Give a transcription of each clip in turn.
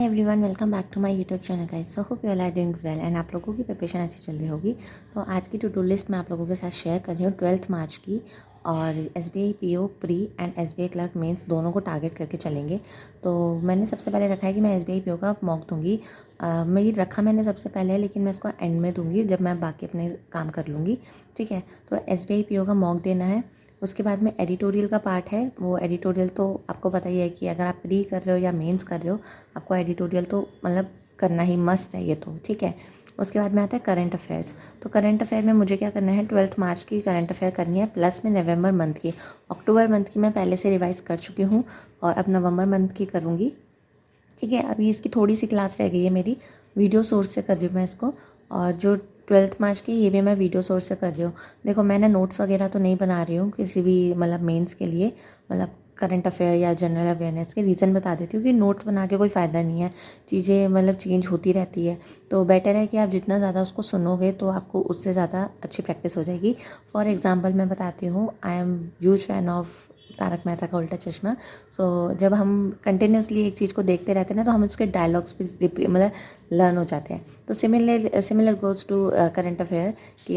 Everyone welcome back to my YouTube channel guys. So hope you all are doing well and आप लोगों की preparation अच्छी चल रही होगी। तो आज की टू डू लिस्ट मैं आप लोगों के साथ शेयर कर रही हूँ 12 मार्च की। और SBI PO pre and SBI clerk mains दोनों को टारगेट करके चलेंगे। तो मैंने सबसे पहले रखा है कि मैं SBI PO का मॉक दूंगी। मेरी रखा मैंने सबसे पहले है, लेकिन मैं इसको एंड में दूंगी जब मैं बाकी अपने काम कर लूँगी। ठीक है, तो SBI PO का मॉक देना है। उसके बाद में एडिटोरियल का पार्ट है। वो एडिटोरियल तो आपको पता ही है कि अगर आप प्री कर रहे हो या मेंस कर रहे हो, आपको एडिटोरियल तो मतलब करना ही मस्ट है ये तो। ठीक है, उसके बाद में आता है करंट अफेयर्स। तो करंट अफेयर में मुझे क्या करना है, 12 मार्च की करंट अफेयर करनी है, प्लस में नवंबर मंथ की। अक्टूबर मंथ की मैं पहले से रिवाइज़ कर चुकी हूँ और अब नवंबर मंथ की करूँगी। ठीक है, अभी इसकी थोड़ी सी क्लास रह गई है मेरी, वीडियो सोर्स से कर रही हूँ मैं इसको। और जो 12 मार्च की, ये भी मैं वीडियो सोर्स से कर रही हूँ। देखो, मैंने नोट्स वगैरह तो नहीं बना रही हूँ किसी भी मतलब मेंस के लिए, मतलब करंट अफेयर या जनरल अवेयरनेस के। रीज़न बता देती हूँ कि नोट्स बना के कोई फ़ायदा नहीं है, चीज़ें मतलब चेंज होती रहती है। तो बेटर है कि आप जितना ज़्यादा उसको सुनोगे तो आपको उससे ज़्यादा अच्छी प्रैक्टिस हो जाएगी। फॉर एग्ज़ाम्पल मैं बताती हूँ, I am huge fan of Taarak Mehta Ka Ooltah चश्मा। सो जब हम कंटिन्यूसली एक चीज़ को देखते रहते हैं ना, तो हम उसके डायलॉग्स भी मतलब लर्न हो जाते हैं। तो similar goes to current affair कि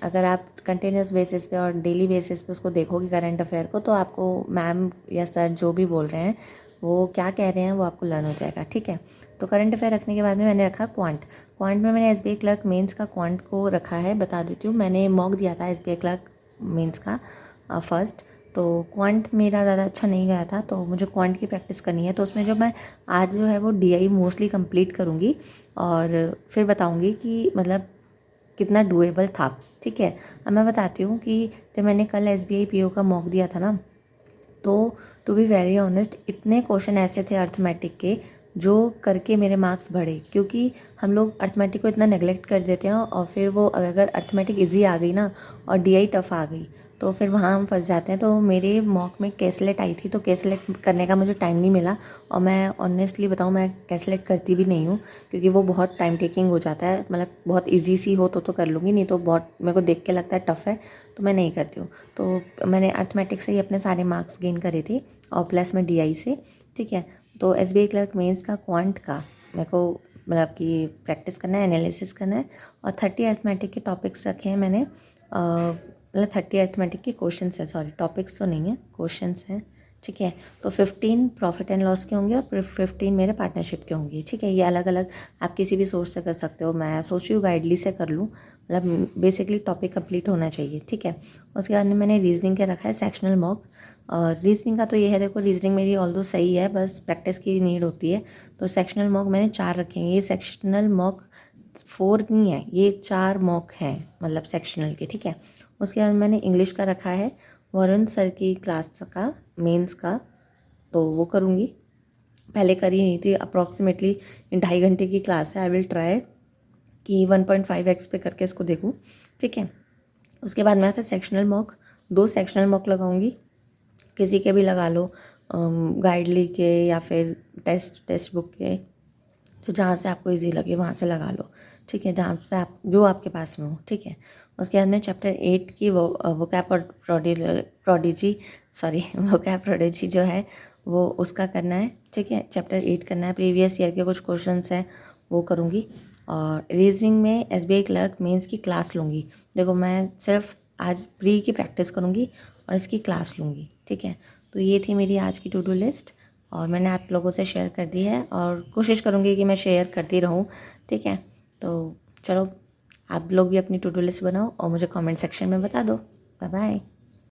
अगर आप कंटिन्यूस बेसिस पे और डेली बेसिस पे उसको देखोगे करंट अफेयर को, तो आपको मैम या सर जो भी बोल रहे हैं वो क्या कह रहे हैं वो आपको लर्न हो जाएगा। ठीक है, तो करंट अफेयर रखने के बाद में मैंने रखा क्वांट में मैंने SBI क्लर्क मेंस का क्वांट को रखा है। बता देती हूँ, मैंने मॉक दिया था SBI क्लर्क मेंस का फर्स्ट। तो क्वांट मेरा ज़्यादा अच्छा नहीं गया था, तो मुझे क्वांट की प्रैक्टिस करनी है। तो उसमें जो मैं आज जो है वो DI मोस्टली कंप्लीट करूँगी और फिर बताऊँगी कि मतलब कितना डुएबल था। ठीक है, अब मैं बताती हूँ कि जब मैंने कल SBI PO का मॉक दिया था ना, तो टू बी वेरी ऑनेस्ट इतने क्वेश्चन ऐसे थे अर्थमेटिक के जो करके मेरे मार्क्स बढ़े, क्योंकि हम लोग अर्थमेटिक को इतना नेगलेक्ट कर देते हैं और फिर वो अगर अर्थमेटिक इजी आ गई ना और DI टफ आ गई तो फिर वहाँ हम फंस जाते हैं। तो मेरे मॉक में कैसलेट आई थी, तो कैसलेट करने का मुझे टाइम नहीं मिला। और मैं ऑनेस्टली बताऊँ, मैं कैसलेट करती भी नहीं हूँ, क्योंकि वो बहुत टाइम टेकिंग हो जाता है। मतलब बहुत ईजी सी हो तो कर लूँगी, नहीं तो बहुत मेरे को देख के लगता है टफ़ है, तो मैं नहीं करती हूँ। तो मैंने अर्थमेटिक से ही अपने सारे मार्क्स गेन करे थे और प्लस में DI से। ठीक है, तो SBI क्लर्क मेंस का क्वांट का मेरे को मतलब कि प्रैक्टिस करना है, एनालिसिस करना है। और 30 अर्थमेटिक के टॉपिक्स रखे हैं मैंने, मतलब 30 अर्थमेटिक के क्वेश्चंस है, सॉरी टॉपिक्स तो नहीं है, क्वेश्चंस हैं। ठीक है, तो 15 प्रॉफिट एंड लॉस के होंगे और 15 मेरे पार्टनरशिप के होंगे। ठीक है, ये अलग अलग आप किसी भी सोर्स से कर सकते हो। मैं सोच रही हूँ गाइडली से कर लूँ, मतलब बेसिकली टॉपिक कंप्लीट होना चाहिए। ठीक है, उसके बाद में मैंने रीजनिंग का रखा है सेक्शनल मॉक। और रीजनिंग का तो ये है, देखो रीजनिंग मेरी ऑल्दो सही है, बस प्रैक्टिस की नीड होती है। तो सेक्शनल मॉक मैंने 4 रखे हैं। ये सेक्शनल मॉक 4 नहीं है, ये 4 मॉक हैं मतलब सेक्शनल के। ठीक है, उसके बाद मैंने इंग्लिश का रखा है वरुण सर की क्लास का मेंस का, तो वो करूँगी। पहले करी नहीं थी, अप्रॉक्सीमेटली 2.5 घंटे की क्लास है। आई विल ट्राई कि 1.5x पे करके इसको देखूँ। ठीक है, उसके बाद में आता है सेक्शनल मॉक। 2 सेक्शनल मॉक लगाऊंगी, किसी के भी लगा लो, गाइडली के या फिर टेक्स्ट बुक के, तो जहाँ से आपको इजी लगे वहाँ से लगा लो। ठीक है, जहाँ पे आप जो आपके पास में हो। ठीक है, उसके बाद में चैप्टर 8 की वो कैप प्रोडिजी सॉरी वो कैप प्रोडिजी जो है वो उसका करना है। ठीक है, चैप्टर 8 करना है। प्रीवियस ईयर के कुछ क्वेश्चंस हैं वो करूँगी। और रीजनिंग में SBI क्लर्क मेंस की क्लास लूँगी। देखो, मैं सिर्फ आज प्री की प्रैक्टिस करूँगी और इसकी क्लास लूँगी। ठीक है, तो ये थी मेरी आज की टू डू लिस्ट और मैंने आप लोगों से शेयर कर दी है और कोशिश करूँगी कि मैं शेयर करती रहूँ। ठीक है, तो चलो आप लोग भी अपनी टू डू लिस्ट बनाओ और मुझे कमेंट सेक्शन में बता दो। Bye bye.